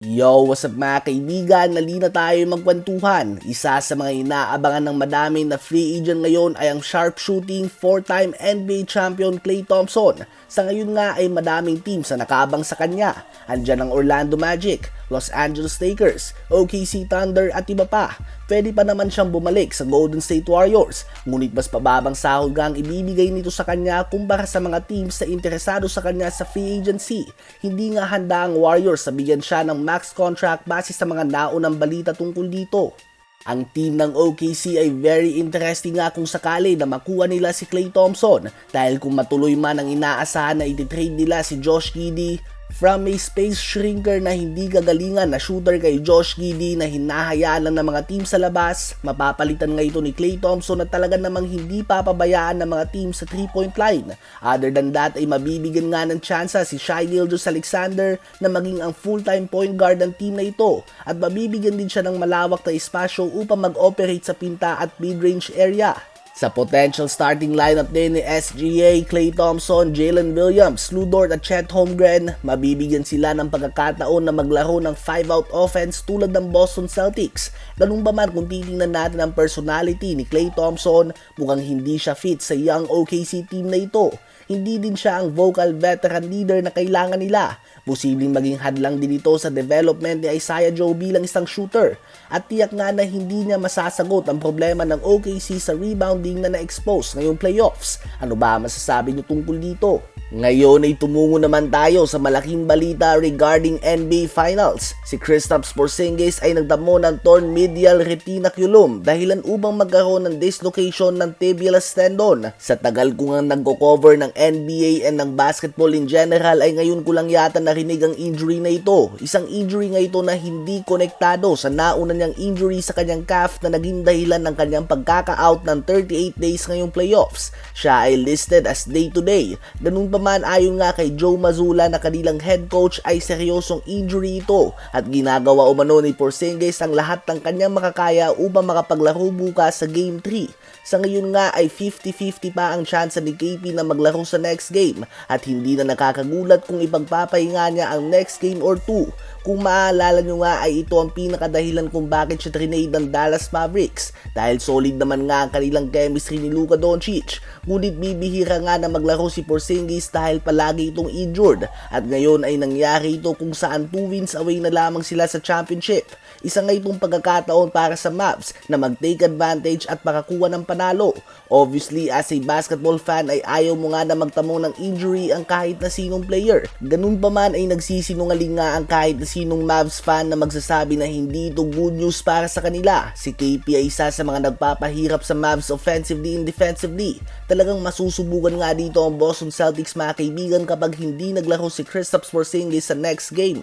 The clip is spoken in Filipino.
Yo, what's up mga kaibigan? Nali na tayo magkwentuhan. Isa sa mga inaabangan ng madami na free agent ngayon ay ang sharpshooting 4-time NBA champion Klay Thompson. Sa ngayon nga ay madaming teams na nakaabang sa kanya. Andyan ang Orlando Magic, Los Angeles Lakers, OKC Thunder at iba pa. Pwede pa naman siyang bumalik sa Golden State Warriors, ngunit mas pababang sahod ang ibibigay nito sa kanya kumpara sa mga teams na interesado sa kanya sa free agency. Hindi nga handa ang Warriors na bigyan siya ng max contract base sa mga naunang balita tungkol dito. Ang team ng OKC ay very interesting nga kung sakali na makuha nila si Klay Thompson dahil kung matuloy man ang inaasahan na ititrade nila si Josh Giddey from a space shrinker na hindi gagalingan na shooter kay Josh Giddey na hinahayaan lang ng mga team sa labas, mapapalitan nga ito ni Klay Thompson na talaga namang hindi papabayaan ng mga team sa 3-point line. Other than that ay mabibigyan nga ng tsansa si Shai Gilgeous-Alexander na maging ang full-time point guard ng team na ito at mabibigyan din siya ng malawak na espasyo upang mag-operate sa pinta at mid-range area. Sa potential starting lineup din ni SGA, Klay Thompson, Jalen Williams, Lu Dort at Chet Holmgren, mabibigyan sila ng pagkakataon na maglaro ng 5-out offense tulad ng Boston Celtics. Ganun ba man kung titingnan natin ang personality ni Klay Thompson, mukhang hindi siya fit sa young OKC team na ito. Hindi din siya ang vocal veteran leader na kailangan nila. Posibleng maging hadlang din ito sa development ni Isaiah Joe bilang isang shooter. At tiyak nga na hindi niya masasagot ang problema ng OKC sa rebounding na na-expose ngayong playoffs. Ano ba masasabi niyo tungkol dito? Ngayon ay tumungo naman tayo sa malaking balita regarding NBA Finals. Si Kristaps Porzingis ay nagdamo ng torn medial retinaculum dahilan upang magkaroon ng dislocation ng tibialis tendon. Sa tagal ko nga nagko-cover ng NBA and ng basketball in general ay ngayon ko lang yata narinig ang injury na ito. Isang injury nga ito na hindi konektado sa nauna niyang injury sa kanyang calf na naging dahilan ng kanyang pagkaka-out ng 38 days ngayong playoffs. Siya ay listed as day-to-day. Ganun pa man ayon nga kay Joe Mazzulla na kanilang head coach ay seryosong injury ito at ginagawa umano ni Porzingis ang lahat ng kanyang makakaya upang makapaglaro bukas sa Game 3. Sa ngayon nga ay 50-50 pa ang chance ni KP na maglaro sa next game at hindi na nakakagulat kung ipagpapahinga niya ang next game or 2. Kung maaalala nyo nga ay ito ang pinakadahilan kung bakit siya trinade ng Dallas Mavericks dahil solid naman nga ang kanilang chemistry ni Luka Doncic. Ngunit bibihira nga na maglaro si Porzingis dahil palagi itong injured at ngayon ay nangyari ito kung saan 2 wins away na lamang sila sa championship. Isa nga itong pagkakataon para sa Mavs na mag-take advantage at makakuha ng panalo. Obviously as a basketball fan ay ayaw mo nga na magtamo ng injury ang kahit na sinong player. Ganun pa man ay nagsisinungaling nga ang kahit na sinong Mavs fan na magsasabi na hindi ito good news para sa kanila. Si KP ay isa sa mga nagpapahirap sa Mavs offensively and defensively. Talagang masusubukan nga dito ang Boston Celtics mga kaibigan kapag hindi naglaro si Kristaps Porzingis sa next game.